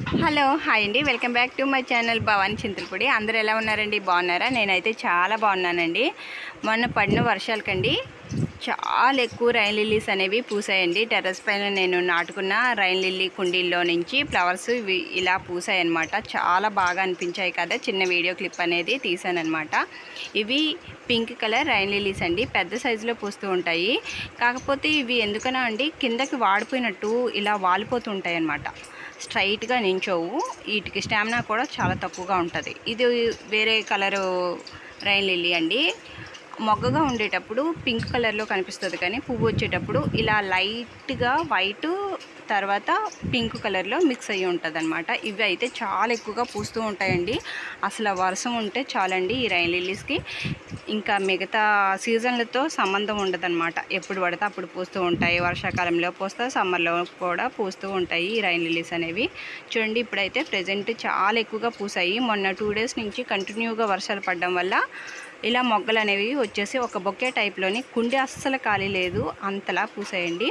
Hello hi అండి, welcome back to my channel Bhavani Chintalapudi. అందరూ ఎలా ఉన్నారండి? బాగున్నారా? నేనైతే చాలా బాగున్నానండి. మొన్న పడిన వర్షాలకండి చాలా ఎక్కువ రైన్ లిల్లీస్ అనేవి పూసాయండి. టెర్రస్ పైన నేను నాటుకున్న రైన్ లిల్లీ కుండీల్లో నుంచి ఫ్లవర్స్ ఇలా పూసాయి అన్నమాట. చాలా బాగా అనిపించాయి కదా. చిన్న వీడియో క్లిప్ అనేది తీసానమాట. ఇవి పింక్ కలర్ రైన్ లిల్లీస్ అండి. పెద్ద సైజులో పూస్తూ ఉంటాయి. కాకపోతే ఇవి ఎందుకన్నా అండి కిందకి వాడిపోయినట్టు ఇలా వాలిపోతూ ఉంటాయి అన్నమాట. స్ట్రైట్గా నించోవు. వీటికి స్టామినా కూడా చాలా తక్కువగా ఉంటుంది. ఇది వేరే కలరు రైన్ లిల్లీ అండి. మొగ్గగా ఉండేటప్పుడు పింక్ కలర్లో కనిపిస్తుంది, కానీ పువ్వు వచ్చేటప్పుడు ఇలా లైట్గా వైట్ తర్వాత పింక్ కలర్లో మిక్స్ అయ్యి ఉంటుంది అనమాట. ఇవి అయితే చాలా ఎక్కువగా పూస్తూ ఉంటాయండి. అసలు వర్షం ఉంటే చాలండి ఈ రైన్ లిల్లీస్కి. ఇంకా మిగతా సీజన్లతో సంబంధం ఉండదన్నమాట. ఎప్పుడు పడితే అప్పుడు పూస్తూ ఉంటాయి. వర్షాకాలంలో పూస్తా, సమ్మర్లో కూడా పూస్తూ ఉంటాయి ఈ రైన్ లిల్లీస్ అనేవి. చూడండి, ఇప్పుడైతే ప్రజెంట్ చాలా ఎక్కువగా పూసాయి. మొన్న 2 డేస్ నుంచి కంటిన్యూగా వర్షాలు పడడం వల్ల ఇలా మొగ్గలు అనేవి వచ్చేసి ఒక బొకే టైప్లోని కుండి అస్సలు ఖాళీ లేదు, అంతలా పూసాయండి.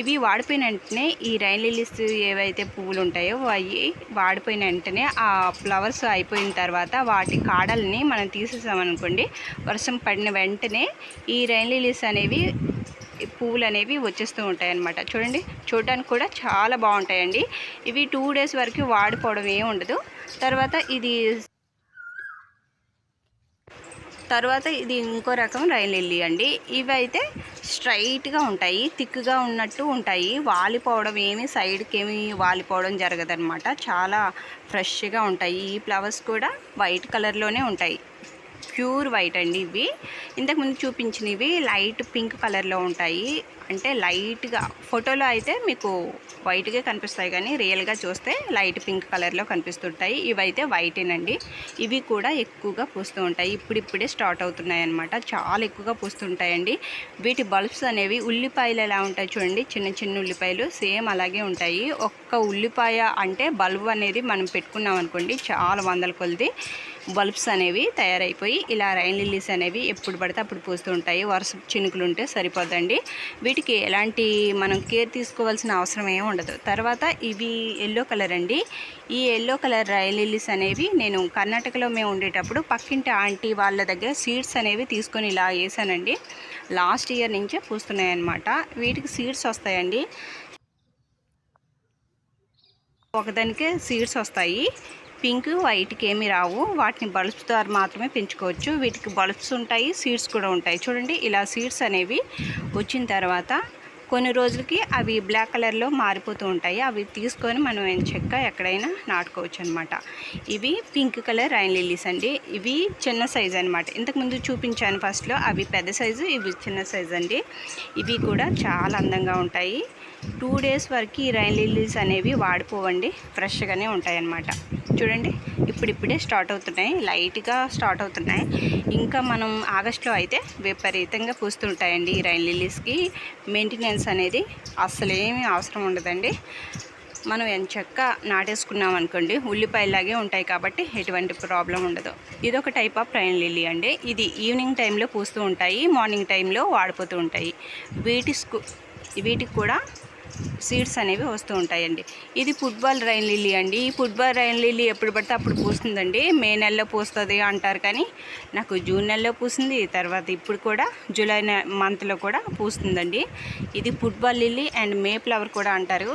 ఇవి వాడిపోయిన వెంటనే ఈ రైన్ లిల్లీస్ ఏవైతే పువ్వులు ఉంటాయో అవి వాడిపోయిన వెంటనే ఆ ఫ్లవర్స్ అయిపోయిన తర్వాత వాటి కాడల్ని మనం తీసేసామనుకోండి, వర్షం పడిన వెంటనే ఈ రైన్ లిల్లీస్ అనేవి పువ్వులు అనేవి వచ్చేస్తూ ఉంటాయి అన్నమాట. చూడండి, చూడడానికి కూడా చాలా బాగుంటాయండి. ఇవి 2 డేస్ వరకు వాడిపోవడం ఏమి ఉండదు. తర్వాత ఇది ఇంకో రకం రైన్ లిల్లీ అండి. ఇవి అయితే స్ట్రైట్గా ఉంటాయి, థిక్గా ఉన్నట్టు ఉంటాయి. వాలిపోవడం ఏమి సైడ్కి ఏమి వాలిపోవడం జరగదన్నమాట. చాలా ఫ్రెష్గా ఉంటాయి. ఈ ఫ్లవర్స్ కూడా వైట్ కలర్లోనే ఉంటాయి, ప్యూర్ వైట్ అండి. ఇవి ఇంతకుముందు చూపించినవి లైట్ పింక్ కలర్లో ఉంటాయి. అంటే లైట్గా ఫోటోలో అయితే మీకు వైట్గా కనిపిస్తాయి, కానీ రియల్గా చూస్తే లైట్ పింక్ కలర్లో కనిపిస్తుంటాయి. ఇవైతే వైటేనండి. ఇవి కూడా ఎక్కువగా పూస్తూ ఉంటాయి. ఇప్పుడిప్పుడే స్టార్ట్ అవుతున్నాయి అన్నమాట. చాలా ఎక్కువగా పూస్తుంటాయండి. వీటి బల్బ్స్ అనేవి ఉల్లిపాయలు ఎలా ఉంటాయి చూడండి, చిన్న చిన్న ఉల్లిపాయలు సేమ్ అలాగే ఉంటాయి. ఒక్క ఉల్లిపాయ అంటే బల్బ్ అనేది మనం పెట్టుకున్నాం అనుకోండి, చాలా వందల కొలది బల్బ్స్ అనేవి తయారైపోయి ఇలా రైన్ లిల్లీస్ అనేవి ఎప్పుడు పడితే అప్పుడు పూస్తూ ఉంటాయి. వర్షం చినుకులు ఉంటే సరిపోదండి. వీటికి ఎలాంటి మనం కేర్ తీసుకోవాల్సిన అవసరం ఏమి ఉండదు. తర్వాత ఇవి ఎల్లో కలర్ అండి. ఈ ఎల్లో కలర్ రైన్ లిల్లీస్ అనేవి నేను కర్ణాటకలో మేము ఉండేటప్పుడు పక్కింటి ఆంటీ వాళ్ళ దగ్గర సీడ్స్ అనేవి తీసుకొని ఇలా వేసానండి. లాస్ట్ ఇయర్ నుంచే పూస్తున్నాయి అన్నమాట. వీటికి సీడ్స్ వస్తాయండి. ఒకదానికే సీడ్స్ వస్తాయి. పింక్ వైట్కి ఏమి రావు. వాటిని బల్బ్స్ ద్వారా మాత్రమే పెంచుకోవచ్చు. వీటికి బల్బ్స్ ఉంటాయి, సీడ్స్ కూడా ఉంటాయి. చూడండి, ఇలా సీడ్స్ అనేవి వచ్చిన తర్వాత కొన్ని రోజులకి అవి బ్లాక్ కలర్లో మారిపోతూ ఉంటాయి. అవి తీసుకొని మనం చెక్క ఎక్కడైనా నాటుకోవచ్చు అనమాట. ఇవి పింక్ కలర్ రైన్ లిల్లీస్ అండి. ఇవి చిన్న సైజు అనమాట. ఇంతకుముందు చూపించాను ఫస్ట్లో, అవి పెద్ద సైజు, ఇవి చిన్న సైజు అండి. ఇవి కూడా చాలా అందంగా ఉంటాయి. 2 డేస్ వరకు ఈ రైన్ లిల్లీస్ అనేవి వాడిపోవండి, ఫ్రెష్గానే ఉంటాయి అన్నమాట. చూడండి, ఇప్పుడిప్పుడే స్టార్ట్ అవుతున్నాయి, లైట్గా స్టార్ట్ అవుతున్నాయి. ఇంకా మనం ఆగస్టులో అయితే విపరీతంగా పూస్తుంటాయండి ఈ రైన్ లిల్లీస్కి. మెయింటెనెన్స్ అనేది అస్సలేమీ అవసరం ఉండదండి. మనం ఎంచక్క నాటేసుకున్నాం అనుకోండి, ఉల్లిపాయలాగే ఉంటాయి కాబట్టి ఎటువంటి ప్రాబ్లం ఉండదు. ఇదొక టైప్ ఆఫ్ రైన్ లిల్లీ అండి. ఇది ఈవినింగ్ టైంలో పూస్తూ ఉంటాయి, మార్నింగ్ టైంలో వాడిపోతూ ఉంటాయి. వీటికి కూడా సీడ్స్ అనేవి వస్తూ ఉంటాయండి. ఇది ఫుట్బాల్ రైన్ లిల్లీ అండి. ఈ ఫుట్బాల్ రైన్ లిల్లీ ఎప్పుడు పడితే అప్పుడు పూస్తుందండి. మే నెలలో పూస్తుంది అంటారు, కానీ నాకు జూన్ నెలలో పూసింది. తర్వాత ఇప్పుడు కూడా జూలై మంత్లో కూడా పూస్తుందండి. ఇది football lily and May flower కూడా అంటారు.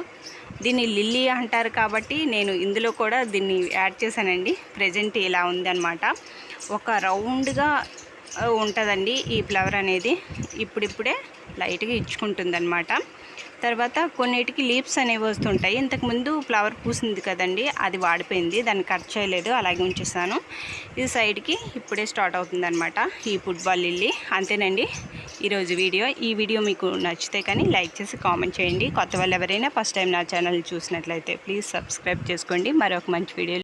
దీన్ని లిల్లీ అంటారు కాబట్టి నేను ఇందులో కూడా దీన్ని యాడ్ చేశానండి. ప్రజెంట్ ఇలా ఉందన్నమాట. ఒక రౌండ్గా ఉంటుందండి ఈ ఫ్లవర్ అనేది. ఇప్పుడిప్పుడే లైట్గా ఇచ్చుకుంటుంది అనమాట. తర్వాత కొన్నిటికి లీవ్స్ అనేవి వస్తుంటాయి. ఇంతకుముందు ఫ్లవర్ పూసింది కదండి, అది వాడిపోయింది, దాన్ని కట్ చేయలేదు, అలాగే ఉంచేసాను. ఇది సైడ్కి ఇప్పుడే స్టార్ట్ అవుతుంది అనమాట ఈ ఫుట్బాల్ లిల్లీ. అంతేనండి ఈరోజు వీడియో. ఈ వీడియో మీకు నచ్చితే కానీ లైక్ చేసి కామెంట్ చేయండి. కొత్త వాళ్ళు ఎవరైనా ఫస్ట్ టైం నా ఛానల్ చూసినట్లయితే ప్లీజ్ సబ్స్క్రైబ్ చేసుకోండి. మరొక మంచి వీడియో